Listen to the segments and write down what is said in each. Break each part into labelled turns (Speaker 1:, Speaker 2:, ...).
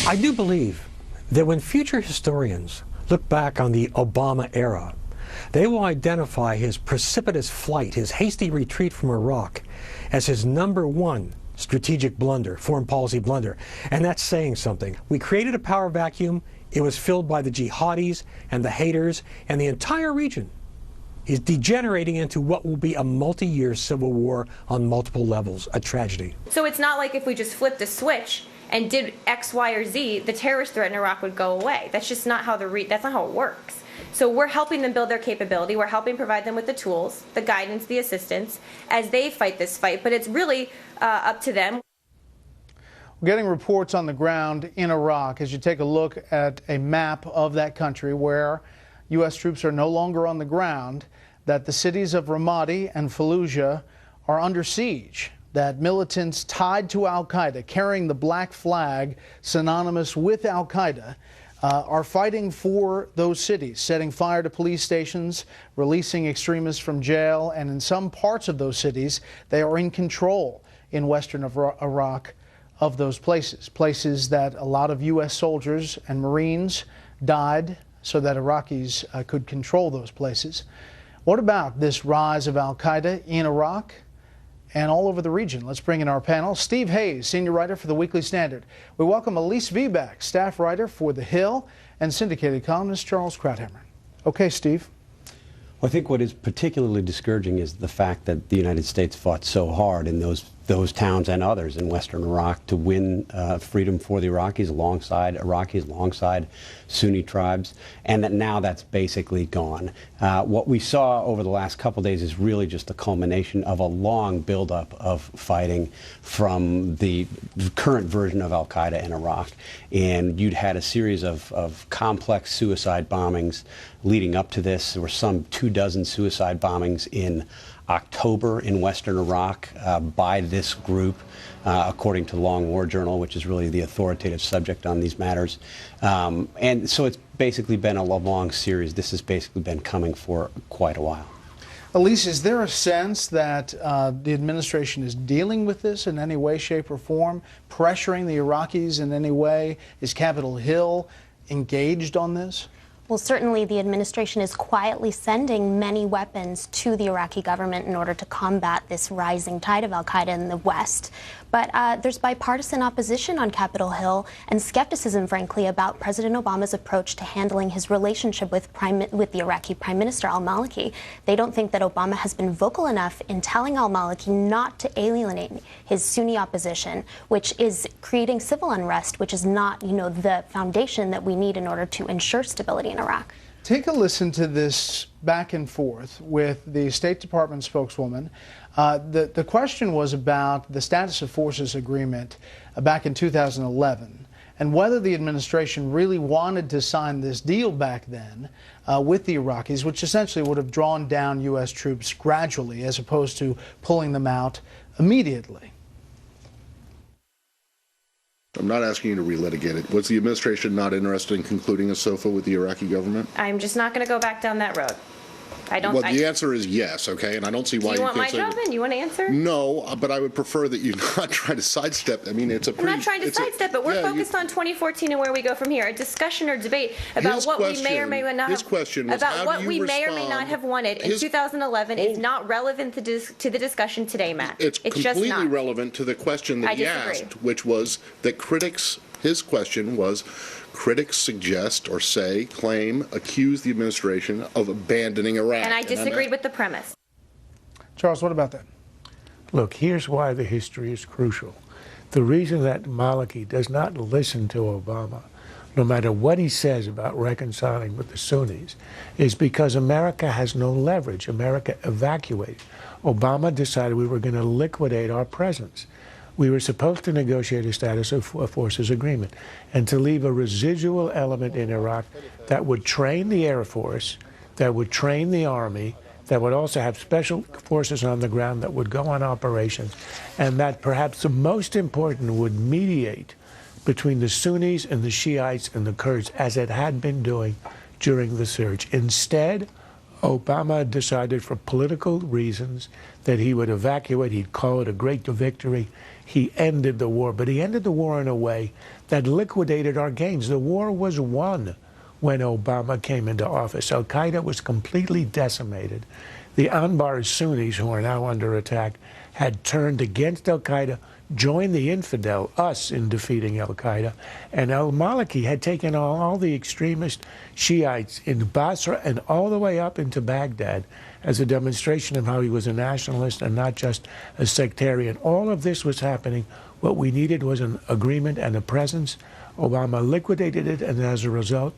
Speaker 1: I do believe that when future historians look back on the Obama era, they will identify his precipitous flight, his hasty retreat from Iraq, as his #1 strategic blunder, foreign policy blunder. And that's saying something. We created a power vacuum. It was filled by the jihadis and the haters, and the entire region is degenerating into what will be a multi-year civil war on multiple levels, a tragedy.
Speaker 2: So it's not like if we just flipped a switch and did X, Y, or Z, the terrorist threat in Iraq would go away. That's just not how that's not how it works. So we're helping them build their capability. We're helping provide them with the tools, the guidance, the assistance as they fight this fight. But it's really up to them.
Speaker 3: We're getting reports on the ground in Iraq as you take a look at a map of that country where U.S. troops are no longer on the ground, that the cities of Ramadi and Fallujah are under siege, that militants tied to al-Qaeda, carrying the black flag synonymous with al-Qaeda, are fighting for those cities, setting fire to police stations, releasing extremists from jail, and in some parts of those cities, they are in control in western Iraq of those places that a lot of U.S. soldiers and Marines died so that Iraqis could control those places. What about this rise of al-Qaeda in Iraq and all over the region? Let's bring in our panel. Steve Hayes, senior writer for the Weekly Standard. We welcome Elise Vieback, staff writer for The Hill, and syndicated columnist Charles Krauthammer. Okay, Steve.
Speaker 4: Well, I think what is particularly discouraging is the fact that the United States fought so hard in those towns and others in western Iraq to win freedom for the Iraqis, alongside Sunni tribes, and that now that's basically gone. What we saw over the last couple days is really just a culmination of a long buildup of fighting from the current version of al-Qaeda in Iraq. And you'd had a series of complex suicide bombings leading up to this. There were some 24 suicide bombings in October in western Iraq by this group, according to Long War Journal, which is really the authoritative subject on these matters. And so it's basically been a long series. This has basically been coming for quite a while.
Speaker 3: Elise, is there a sense that the administration is dealing with this in any way, shape, or form, pressuring the Iraqis in any way? Is Capitol Hill engaged on this?
Speaker 5: Well, certainly the administration is quietly sending many weapons to the Iraqi government in order to combat this rising tide of al-Qaeda in the West. But there's bipartisan opposition on Capitol Hill and skepticism, frankly, about President Obama's approach to handling his relationship with the Iraqi Prime Minister al-Maliki. They don't think that Obama has been vocal enough in telling al-Maliki not to alienate his Sunni opposition, which is creating civil unrest, which is not, the foundation that we need in order to ensure stability in Iraq.
Speaker 3: Take a listen to this back and forth with the State Department spokeswoman. The question was about the status of forces agreement back in 2011 and whether the administration really wanted to sign this deal back then with the Iraqis, which essentially would have drawn down U.S. troops gradually as opposed to pulling them out immediately.
Speaker 6: I'm not asking you to relitigate it. Was the administration not interested in concluding a SOFA with the Iraqi government?
Speaker 2: I'm just not going to go back down that road.
Speaker 6: Well, the answer is yes, okay? And I don't see why you can't say...
Speaker 2: Do you want my job then? You want to answer?
Speaker 6: No, but I would prefer that you not try to sidestep. I mean, it's a pretty...
Speaker 2: I'm not trying to sidestep, but we're focused on 2014 and where we go from here. A discussion or debate about what we may or may not have...
Speaker 6: His question was,
Speaker 2: about what we may or may not have wanted in 2011 is not relevant to the discussion today, Matt.
Speaker 6: It's completely relevant to the question that he asked, which was that critics... His question was, critics suggest or say, claim, accuse the administration of abandoning Iraq.
Speaker 2: And I disagreed with the premise.
Speaker 3: Charles, what about that?
Speaker 7: Look, here's why the history is crucial. The reason that Maliki does not listen to Obama, no matter what he says about reconciling with the Sunnis, is because America has no leverage. America evacuated. Obama decided we were going to liquidate our presence. We were supposed to negotiate a status of forces agreement and to leave a residual element in Iraq that would train the Air Force, that would train the Army, that would also have special forces on the ground that would go on operations, and that perhaps the most important would mediate between the Sunnis and the Shiites and the Kurds, as it had been doing during the surge. Instead, Obama decided for political reasons that he would evacuate. He'd call it a great victory. He ended the war, but he ended the war in a way that liquidated our gains. The war was won when Obama came into office. Al-Qaeda was completely decimated. The Anbar Sunnis, who are now under attack, had turned against Al-Qaeda, joined the infidel, us, in defeating Al-Qaeda, and al-Maliki had taken on all the extremist Shiites in Basra and all the way up into Baghdad as a demonstration of how he was a nationalist and not just a sectarian. All of this was happening. What we needed was an agreement and a presence. Obama liquidated it, and as a result,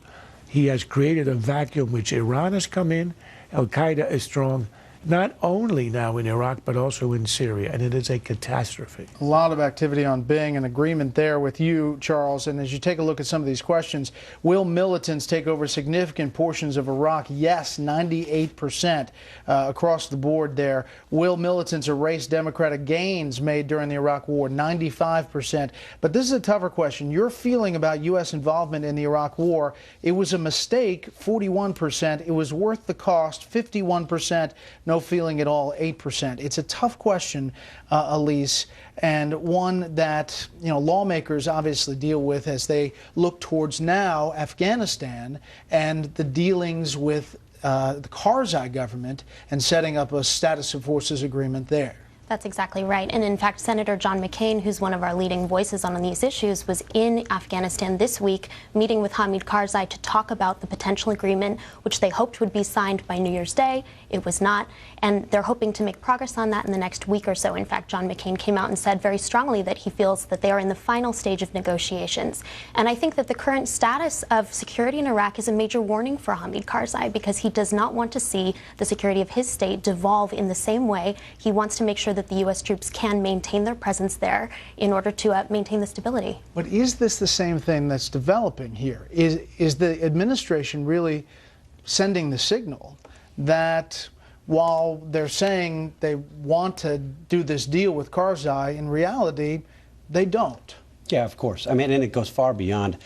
Speaker 7: he has created a vacuum which Iran has come in. Al-Qaeda is strong, not only now in Iraq, but also in Syria, and it is a catastrophe.
Speaker 3: A lot of activity on Bing, an agreement there with you, Charles. And as you take a look at some of these questions, will militants take over significant portions of Iraq? Yes, 98% across the board there. Will militants erase democratic gains made during the Iraq War? 95%. But this is a tougher question. Your feeling about U.S. involvement in the Iraq War: it was a mistake, 41%. It was worth the cost, 51%. No feeling at all, 8%. It's a tough question, Elise, and one that lawmakers obviously deal with as they look towards now Afghanistan and the dealings with the Karzai government and setting up a status of forces agreement there.
Speaker 5: That's exactly right. And in fact, Senator John McCain, who's one of our leading voices on these issues, was in Afghanistan this week meeting with Hamid Karzai to talk about the potential agreement, which they hoped would be signed by New Year's Day. It was not. And they're hoping to make progress on that in the next week or so. In fact, John McCain came out and said very strongly that he feels that they are in the final stage of negotiations. And I think that the current status of security in Iraq is a major warning for Hamid Karzai, because he does not want to see the security of his state devolve in the same way. He wants to make sure that the U.S. troops can maintain their presence there in order to maintain the stability.
Speaker 3: But is this the same thing that's developing here? Is the administration really sending the signal that while they're saying they want to do this deal with Karzai, in reality, they don't?
Speaker 4: Yeah, of course. I mean, and it goes far beyond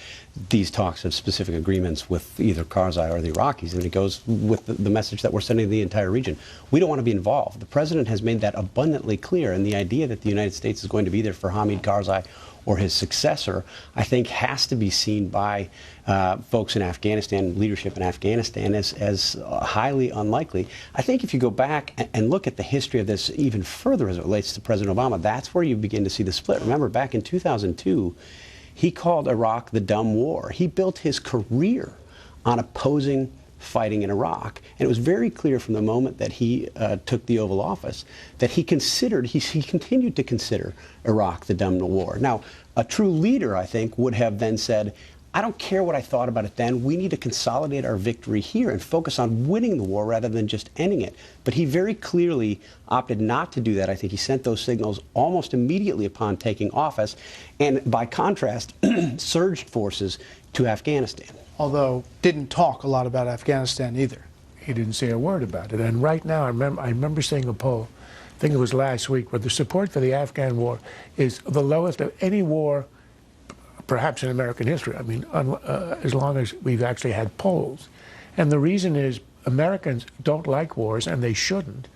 Speaker 4: these talks of specific agreements with either Karzai or the Iraqis, and it goes with the message that we're sending to the entire region. We don't want to be involved. The president has made that abundantly clear, and the idea that the United States is going to be there for Hamid Karzai or his successor, I think, has to be seen by folks in Afghanistan, leadership in Afghanistan, as highly unlikely. I think if you go back and look at the history of this even further as it relates to President Obama, that's where you begin to see the split. Remember, back in 2002, he called Iraq the dumb war. He built his career on opposing fighting in Iraq. And it was very clear from the moment that he took the Oval Office that he continued to consider Iraq the dumb war. Now, a true leader, I think, would have then said, I don't care what I thought about it then. We need to consolidate our victory here and focus on winning the war rather than just ending it. But he very clearly opted not to do that. I think he sent those signals almost immediately upon taking office, and by contrast, surged forces to Afghanistan.
Speaker 3: Although didn't talk a lot about Afghanistan either.
Speaker 7: He didn't say a word about it. And right now, I remember seeing a poll, I think it was last week, where the support for the Afghan war is the lowest of any war, perhaps in American history. I mean, as long as we've actually had polls. And the reason is Americans don't like wars, and they shouldn't.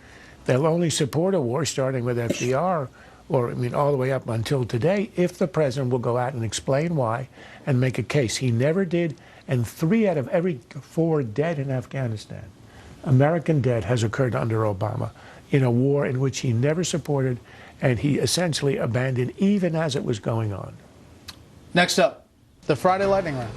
Speaker 7: They'll only support a war, starting with FDR, or I mean all the way up until today, if the president will go out and explain why and make a case. He never did, and 3 out of every 4 dead in Afghanistan, American dead, has occurred under Obama in a war in which he never supported, and he essentially abandoned even as it was going on.
Speaker 3: Next up, the Friday Lightning Round.